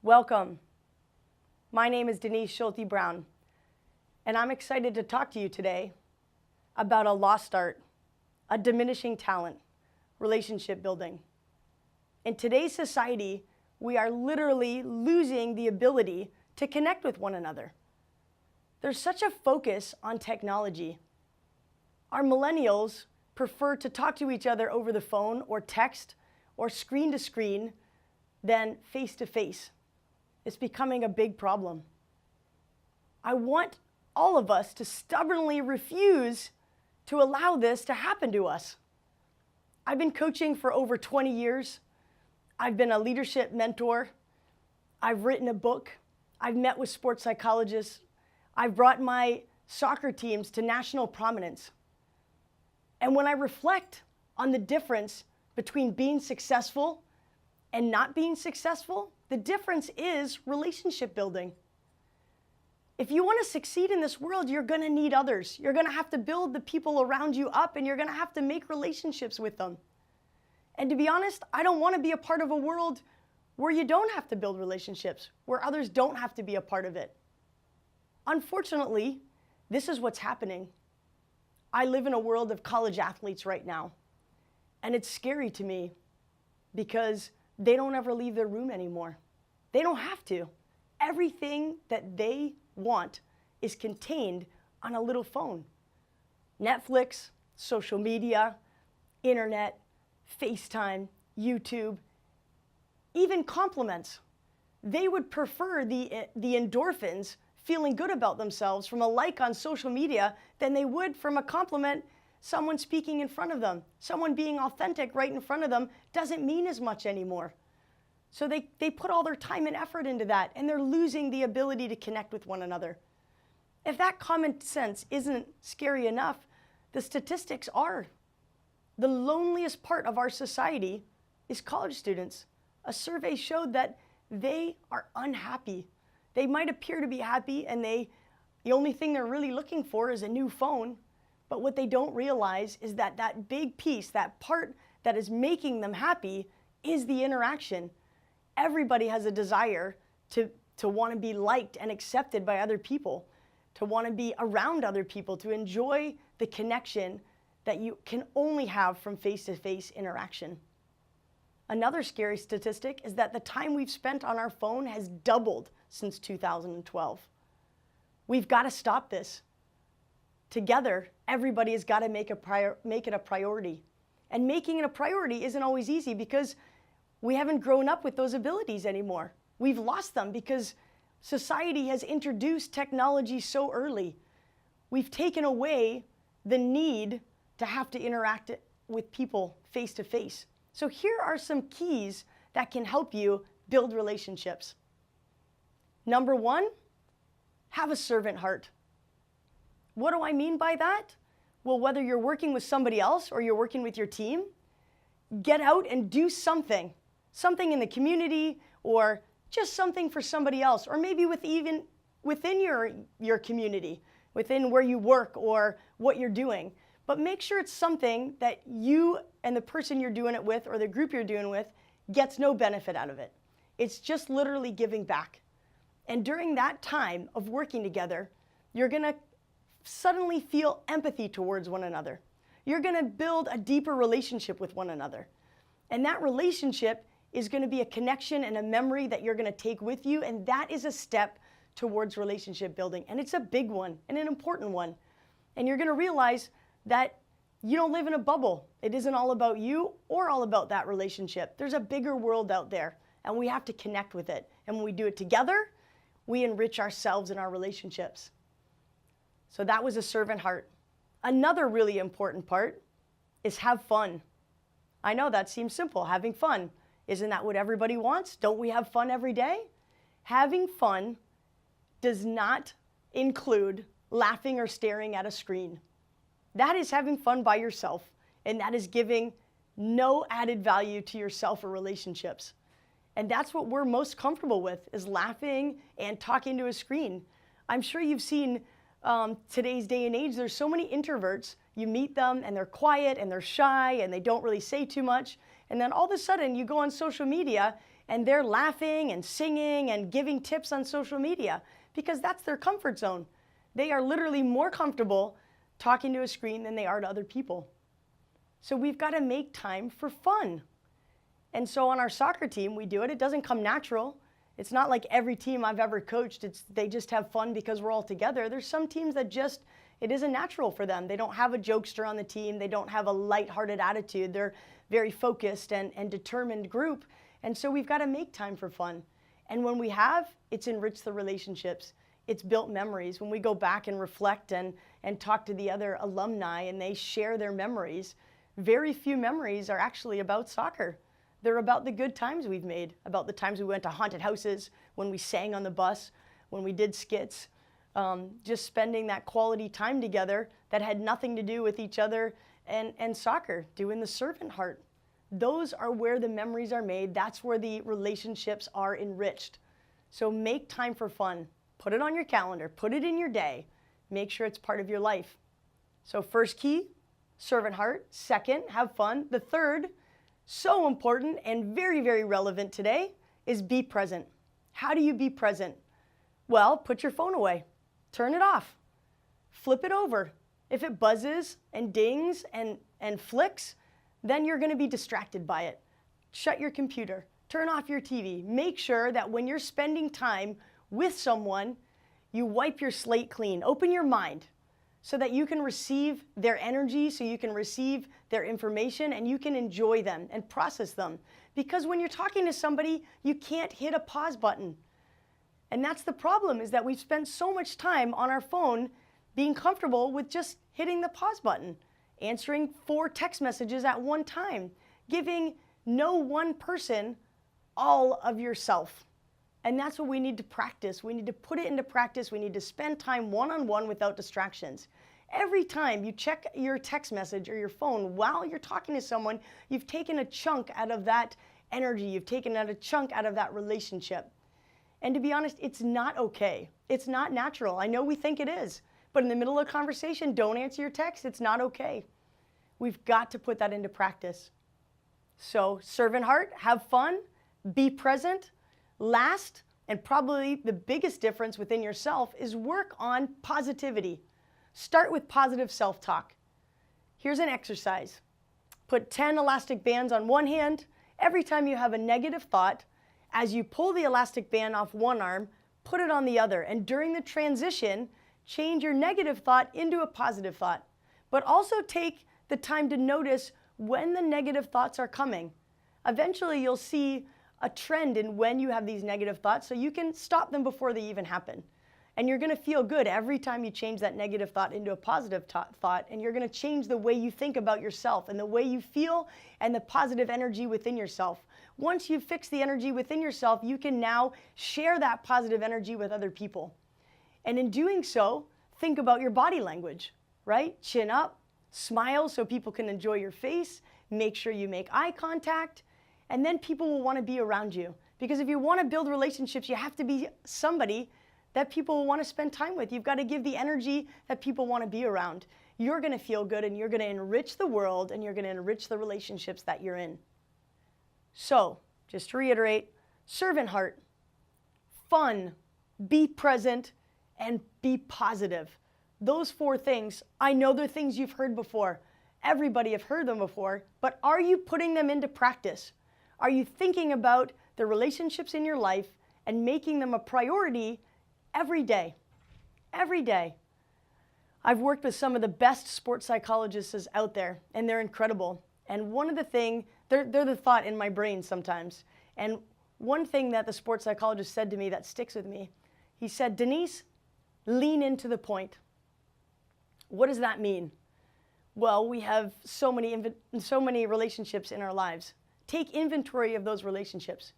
Welcome. My name is Denise Schilte-Brown, and I'm excited to talk to you today about a lost art, a diminishing talent, relationship building. In today's society, we are literally losing the ability to connect with one another. There's such a focus on technology. Our millennials prefer to talk to each other over the phone or text or screen to screen than face to face. It's becoming a big problem. I want all of us to stubbornly refuse to allow this to happen to us. I've been coaching for over 20 years. I've been a leadership mentor. I've written a book. I've met with sports psychologists. I've brought my soccer teams to national prominence. And when I reflect on the difference between being successful and not being successful, the difference is relationship building. If you want to succeed in this world, you're going to need others. You're going to have to build the people around you up, and you're going to have to make relationships with them. And to be honest, I don't want to be a part of a world where you don't have to build relationships, where others don't have to be a part of it. Unfortunately, this is what's happening. I live in a world of college athletes right now, and it's scary to me because they don't ever leave their room anymore. They don't have to. Everything that they want is contained on a little phone. Netflix, social media, internet, FaceTime, YouTube, even compliments. They would prefer the endorphins, feeling good about themselves from a like on social media than they would from a compliment, someone speaking in front of them. Someone being authentic right in front of them doesn't mean as much anymore. So they put all their time and effort into that, and they're losing the ability to connect with one another. If that common sense isn't scary enough, the statistics are. The loneliest part of our society is college students. A survey showed that they are unhappy. They might appear to be happy, and the only thing they're really looking for is a new phone. But what they don't realize is that that big piece, that part that is making them happy, is the interaction. Everybody has a desire to want to be liked and accepted by other people, to want to be around other people, to enjoy the connection that you can only have from face-to-face interaction. Another scary statistic is that the time we've spent on our phone has doubled since 2012. We've got to stop this. Together, everybody has got to make it a priority. And making it a priority isn't always easy because we haven't grown up with those abilities anymore. We've lost them because society has introduced technology so early. We've taken away the need to have to interact with people face to face. So here are some keys that can help you build relationships. Number one, have a servant heart. What do I mean by that? Well, whether you're working with somebody else or you're working with your team, get out and do something in the community, or just something for somebody else, or maybe even within your community, within where you work or what you're doing. But make sure it's something that you and the person you're doing it with or the group you're doing with gets no benefit out of it. It's just literally giving back. And during that time of working together, you're going to suddenly feel empathy towards one another. You're going to build a deeper relationship with one another. And that relationship is going to be a connection and a memory that you're going to take with you, and that is a step towards relationship building. And it's a big one and an important one. And you're going to realize that you don't live in a bubble. It isn't all about you or all about that relationship. There's a bigger world out there, and we have to connect with it. And when we do it together, we enrich ourselves and our relationships. So that was a servant heart. Another really important part is have fun. I know that seems simple, having fun. Isn't that what everybody wants? Don't we have fun every day? Having fun does not include laughing or staring at a screen. That is having fun by yourself, and that is giving no added value to yourself or relationships. And that's what we're most comfortable with, is laughing and talking to a screen. I'm sure you've seen today's day and age, there's so many introverts. You meet them and they're quiet and they're shy and they don't really say too much. And then all of a sudden you go on social media and they're laughing and singing and giving tips on social media because that's their comfort zone. They are literally more comfortable talking to a screen than they are to other people. So we've got to make time for fun. And so on our soccer team, we do it. It doesn't come natural. It's not like every team I've ever coached, they just have fun because we're all together. There's some teams that it isn't natural for them. They don't have a jokester on the team. They don't have a lighthearted attitude. They're very focused and determined group. And so we've got to make time for fun. And when we have, it's enriched the relationships. It's built memories. When we go back and reflect and talk to the other alumni and they share their memories, very few memories are actually about soccer. They're about the good times we've made, about the times we went to haunted houses, when we sang on the bus, when we did skits, just spending that quality time together that had nothing to do with each other and soccer, doing the servant heart. Those are where the memories are made. That's where the relationships are enriched. So make time for fun. Put it on your calendar. Put it in your day. Make sure it's part of your life. So first key, servant heart. Second, have fun. The third, so important and very, very relevant today, is be present. How do you be present? Well, put your phone away. Turn it off. Flip it over. If it buzzes and dings and flicks, then you're going to be distracted by it. Shut your computer. Turn off your TV. Make sure that when you're spending time with someone, you wipe your slate clean. Open your mind so that you can receive their energy, so you can receive their information, and you can enjoy them and process them. Because when you're talking to somebody, you can't hit a pause button. And that's the problem, is that we've spent so much time on our phone being comfortable with just hitting the pause button, answering 4 text messages at one time, giving no one person all of yourself. And that's what we need to practice. We need to put it into practice. We need to spend time one-on-one without distractions. Every time you check your text message or your phone while you're talking to someone, you've taken a chunk out of that energy. You've taken out a chunk out of that relationship. And to be honest, it's not okay. It's not natural. I know we think it is. But in the middle of a conversation, don't answer your text. It's not okay. We've got to put that into practice. So servant heart, have fun, be present. Last, and probably the biggest difference within yourself, is work on positivity. Start with positive self-talk. Here's an exercise. Put 10 elastic bands on one hand. Every time you have a negative thought, as you pull the elastic band off one arm, put it on the other. And during the transition, change your negative thought into a positive thought. But also take the time to notice when the negative thoughts are coming. Eventually, you'll see a trend in when you have these negative thoughts, so you can stop them before they even happen. And you're going to feel good every time you change that negative thought into a positive thought, and you're going to change the way you think about yourself and the way you feel and the positive energy within yourself. Once you fix the energy within yourself, you can now share that positive energy with other people. And in doing so, think about your body language, right? Chin up, smile so people can enjoy your face, make sure you make eye contact, and then people will want to be around you. Because if you want to build relationships, you have to be somebody that people will want to spend time with. You've got to give the energy that people want to be around. You're going to feel good, and you're going to enrich the world, and you're going to enrich the relationships that you're in. So, just to reiterate, servant heart, fun, be present, and be positive. Those 4 things, I know they're things you've heard before. Everybody have heard them before, but are you putting them into practice? Are you thinking about the relationships in your life and making them a priority every day? Every day. I've worked with some of the best sports psychologists out there, and they're incredible. And one of the things, they're the thought in my brain sometimes. And one thing that the sports psychologist said to me that sticks with me, he said, Denise, lean into the point. What does that mean? Well, we have so many relationships in our lives. Take inventory of those relationships.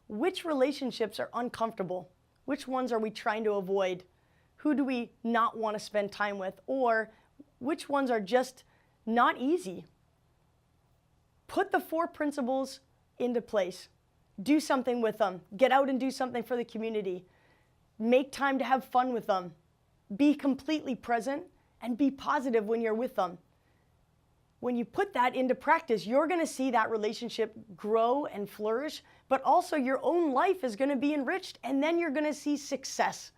Which relationships are uncomfortable? Which ones are we trying to avoid? Who do we not want to spend time with? Or which ones are just not easy? Put the 4 principles into place. Do something with them. Get out and do something for the community. Make time to have fun with them. Be completely present and be positive when you're with them. When you put that into practice, you're going to see that relationship grow and flourish but also your own life is going to be enriched, and then you're going to see success.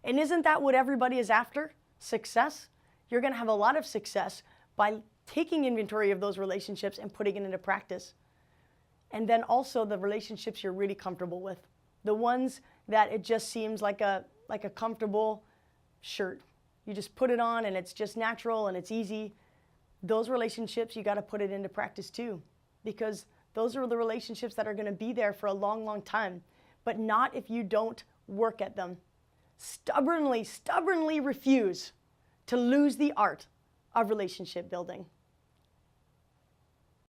And isn't that what everybody is after? Success? You're going to have a lot of success by taking inventory of those relationships and putting it into practice. And then also the relationships you're really comfortable with. The ones that it just seems like a comfortable shirt. You just put it on and it's just natural and it's easy. Those relationships, you got to put it into practice too, because those are the relationships that are going to be there for a long, long time, but not if you don't work at them. Stubbornly refuse to lose the art of relationship building.